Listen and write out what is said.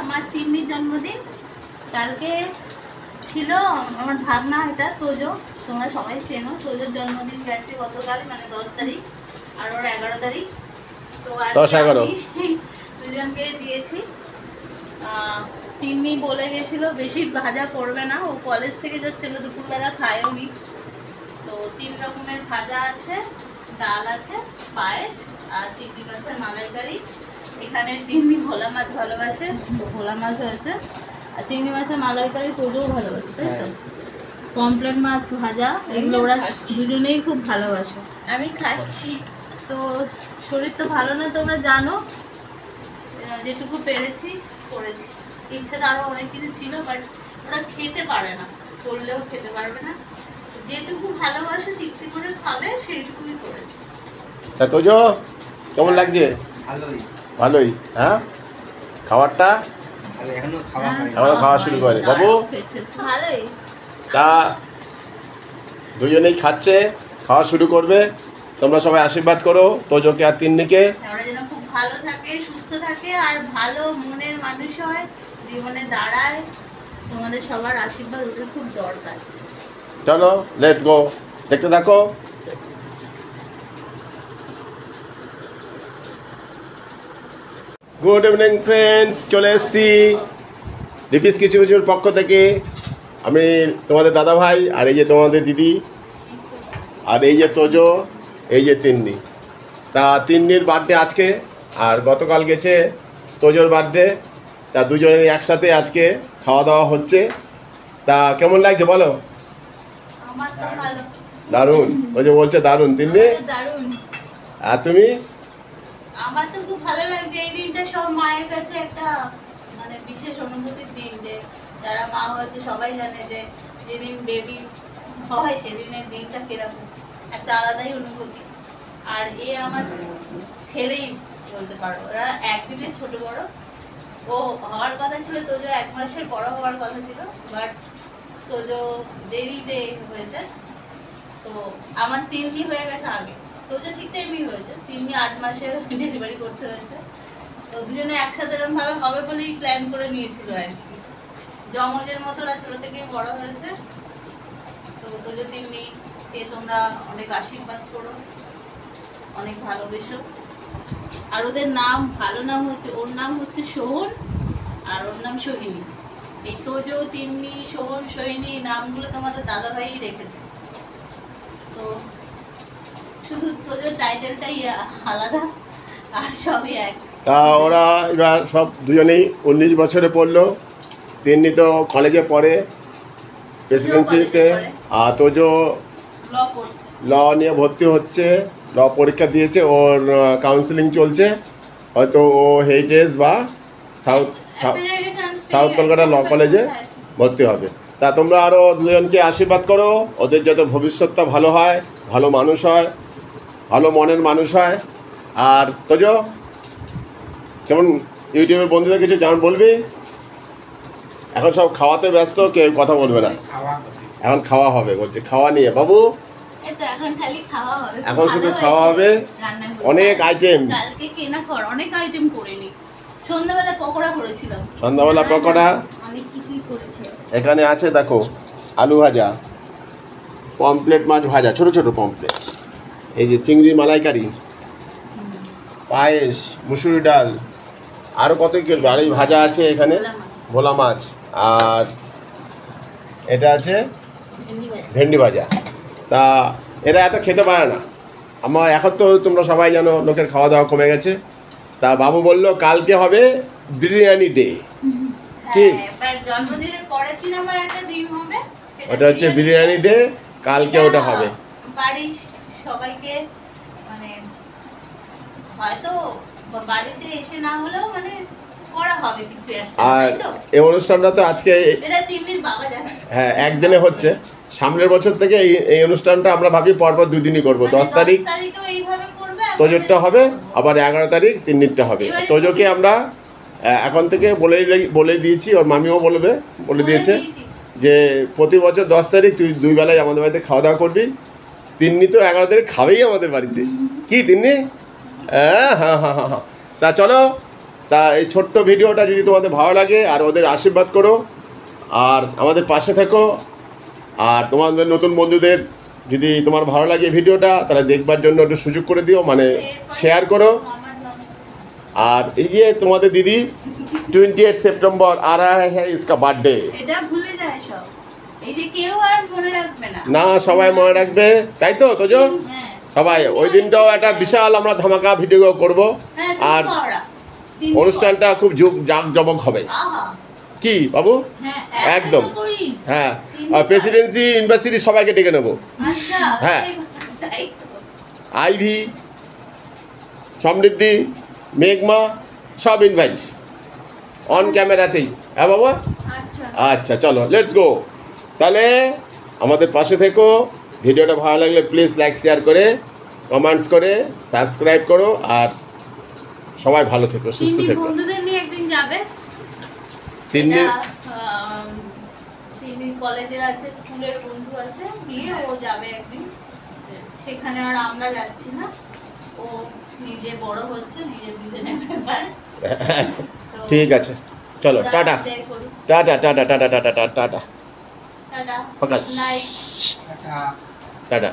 আমার তিন্নির জন্মদিন। কালকে ছিল আমার ভাবনা, এটা তোজো, তোমরা সবাই চেনো। তোজোর জন্মদিন গেছে গতকাল, মানে 10 তারিখ, আর ওর 11 তারিখ। তো দুজনকে দিয়েছি। তিন্নি বলে গেছিল বেশি ভাজা করবে না, ও কলেজ থেকে জাস্ট এলো, দুপুরবেলা খায়ও নি। তো 3 রকমের ভাজা আছে, ডাল আছে, পায়েস আর চিংড়ি মাছের মালাইকারি। এখানে তিন্নি ভোলা মাছ ভালোবাসে, তো ভোলা মাছ হয়েছে। আর চিংড়ি মাছের মালাইকারি তোজোও ভালোবাসে, তাই তো? পমফ্রেট মাছ ভাজা, এগুলো ওরা দুজনেই খুব ভালোবাসে। আমি খাচ্ছি। তো শরীর তো ভালো না, তোমরা জানো। যেটুকু পেরেছি করেছি। ইচ্ছেটা আরও অনেক কিছু ছিল, বাট ওরা খেতে পারে না, করলেও খেতে পারবে না। যেটুকু ভালোবাসে তৃপ্তি করে খাবে, সেইটুকুই করেছি। তা তোজো কেমন লাগছে? ভালোই। ভালোই, হ্যাঁ। খাবারটা এখনো খাওয়া শুরু করে বাবু। ভালোই। তা দুজনেই খাচ্ছে, খাওয়া শুরু করবে। তোমরা সবাই আশীর্বাদ করো তোজোকে আর তিন্নিকে। ওরা যেন খুব ভালো থাকে, সুস্থ থাকে, আর ভালো মনের মানুষ হয়, জীবনে দাঁড়ায়। তোমাদের সবার আশীর্বাদ ওদের খুব দরকার। চলো লেটস গো, দেখতে থাকো। গুড ইভিনিং ফ্রেন্ডস, চলে এসেছি লিপিস কিছু কিছুর পক্ষ থেকে। আমি তোমাদের দাদা ভাই, আর এই যে তোমাদের দিদি, আর এই যে তোজো, এই যে তিন্নি। তা তিন্নির বার্থডে আজকে, আর গতকাল গেছে তোজোর বার্থডে। তা দুজনেরই একসাথে আজকে খাওয়া দাওয়া হচ্ছে। তা কেমন লাগছে বলো? আমার তো ভালো। দারুণ, ওই যে বলছে দারুণ তিন্নি। দারুণ। আর তুমি? আমার তো খুব ভালো লাগছে। এই দিনটা সব মায়ের কাছে একটা মানে বিশেষ অনুভূতির দিন, যে যারা মা হয়েছে সবাই জানে যে যেদিন বেবি হয় সেদিনের দিনটা কিরকম, একটা আলাদাই অনুভূতি। আর এ আমার ছেলেই বলতে পারো, ওরা একদিনের ছোট বড়। ও হওয়ার কথা ছিল, তোজো 1 মাসের বড় হওয়ার কথা ছিল, বাট তোজো দেরিতে হয়েছে। তো আমার 3 দিন হয়ে গেছে আগে, তোজো ঠিক টাইমই হয়েছে। 3 দিন 8 মাসে ডেলিভারি করতে হয়েছে। তো দুজনে একসাথে এরকম ভাবে হবে বলেই প্ল্যান করে নিয়েছিল আর কি। জমজের মতো ওরা ছোট থেকেই বড় হয়েছে। তো তোজো 3 দিন তোমরা অনেক আশীর্বাদ করো, অনেক ভালোবেসো। আর ওদের নাম, ভালো নাম হচ্ছে, ওর নাম হচ্ছে সোহন, আর ওর নাম সোহিনী। এই তোজো, তিন্নি, সোহন, সোহিনী নামগুলো তোমাদের দাদা ভাই রেখেছে। তো শুধু তোজোর টাইটেলটাই আলাদা, আর সবই এক। তা ওরা এবার সব দুজনেই 19 বছরে পড়লো। তিন্নি তো কলেজে পড়ে প্রেসিডেন্সিতে, আর তোজো ল পড়ছে, ল নিয়ে ভর্তি হচ্ছে, ল পরীক্ষা দিয়েছে, ওর কাউন্সিলিং চলছে। হয়তো ও হেরিটেজ বা সাউথ কলকাতা ল কলেজে ভর্তি হবে। তা তোমরা আরও দুজনকে আশীর্বাদ করো, ওদের যাতে ভবিষ্যৎটা ভালো হয়, ভালো মানুষ হয়, ভালো মনের মানুষ হয়। আর তোজো কেমন, ইউটিউবের বন্ধুদের কিছু বলবি? এখন সব খাওয়াতে ব্যস্ত, কেউ কথা বলবে না। এখন খাওয়া হবে বলছে, খাওয়া নিয়ে বাবু। এখন খালি খাওয়া হবে, এখন শুধু খাওয়া হবে, অনেক আইটেম। কালকে কেনা কর, অনেক আইটেম করিনি। সন্ধ্যাবেলা পকোড়া করেছিলাম, সন্ধ্যাবেলা পকোড়া, অনেক কিছুই করেছি। এখানে আছে দেখো আলু ভাজা, পমফ্রেট মাছ ভাজা, ছোট ছোট পমফ্রেট, এই যে চিংড়ি মালাইকারি, পায়েস, মুসুরি ডাল, আরও কত কি করবে। আর এই ভাজা আছে এখানে ভোলা মাছ, আর এটা আছে ভেন্ডি ভাজা। তা এরা এত খেতে পারে না। আমার এখন তো তোমরা সবাই জানো লোকের খাওয়া দাওয়া কমে গেছে। তা বাবু বললো কালকে হবে বিরিয়ানি ডে। কি জন্মদিনের পরের দিন আমার একটা দিন হবে, ওটা হচ্ছে বিরিয়ানি ডে, কালকে ওটা হবে। বাড়ির সবাইকে মানে হয়তো বাড়িতে এসে না হলেও মানে করা হবে কিছু একটা। আর এই অনুষ্ঠানটা তো আজকে এটা তিন্নির বাবা জানে। হ্যাঁ, একদিনে হচ্ছে। সামনের বছর থেকে এই অনুষ্ঠানটা আমরা ভাবি পরপর 2 দিনই করবো। 10 তারিখ তোজোরটা হবে, আবার 11 তারিখ তিন্নিরটা হবে। তোজোকে আমরা এখন থেকে বলে দিয়েছি, ওর মামিও বলে দিয়েছে যে প্রতি বছর 10 তারিখ তুই 2 বেলায় আমাদের বাড়িতে খাওয়া দাওয়া করবি। তিন্নি তো 11 তারিখ খাবেই আমাদের বাড়িতে। কি তিন্নি? হ্যাঁ হ্যাঁ হ্যাঁ হ্যাঁ হ্যাঁ। তা চলো তা এই ছোট্ট ভিডিওটা যদি তোমাদের ভালো লাগে আর ওদের আশীর্বাদ করো আর আমাদের পাশে থেকো, আর তোমাদের নতুন বন্ধুদের যদি তোমার ভালো লাগে এই ভিডিওটা তাহলে দেখবার জন্য একটু সুযোগ করে দিও, মানে শেয়ার করো। আমার জন্য আর এই যে তোমাদের দিদি 28 সেপ্টেম্বর आ रहा है इसका बर्थडे। এটা ভুলে যায় সব, এই যে কেউ আর মনে রাখবে না। না সবাই মনে রাখবে, তাই তো তোজো? হ্যাঁ সবাই ওই দিনটাও একটা বিশাল আমরা ধামাকা ভিডিও করব, হ্যাঁ, আর তুমি পাওরা। অনুষ্ঠানটা খুব জাঁকজমক হবে। আহা, কি বাবু? হ্যাঁ একদম। তো করি। হ্যাঁ, আর প্রেসিডেন্সি ইউনিভার্সিটি সবাইকে ডেকে নেবো। আচ্ছা হ্যাঁ। তাই তো। আইভি, সমৃদ্ধি, মেঘমা সব ইনভাইট অন ক্যামেরাতেই। হ্যাঁ বাবা, আচ্ছা আচ্ছা চলো লেটস গো। তাহলে আমাদের পাশে থেকো, ভিডিওটা ভালো লাগলে প্লিজ লাইক শেয়ার করে কমেন্টস করে সাবস্ক্রাইব করো, আর সবাই ভালো থেকো, সুস্থ তিন্নি থেকো। বন্ধুদের নিয়ে একদিন যাবে। তিন্নি তিনি কলেজের আছে, স্কুলের বন্ধু আছে, নিয়ে ও যাবে একদিন সেখানে। আর আমরা যাচ্ছি না, ও নিজে বড় হচ্ছে, নিজে বুঝে নেবে ব্যাপার। তো ঠিক আছে চলো, ওরা টাটা enjoy করুক। Tata tata tata tata tata tata tata, focus good night. Tata.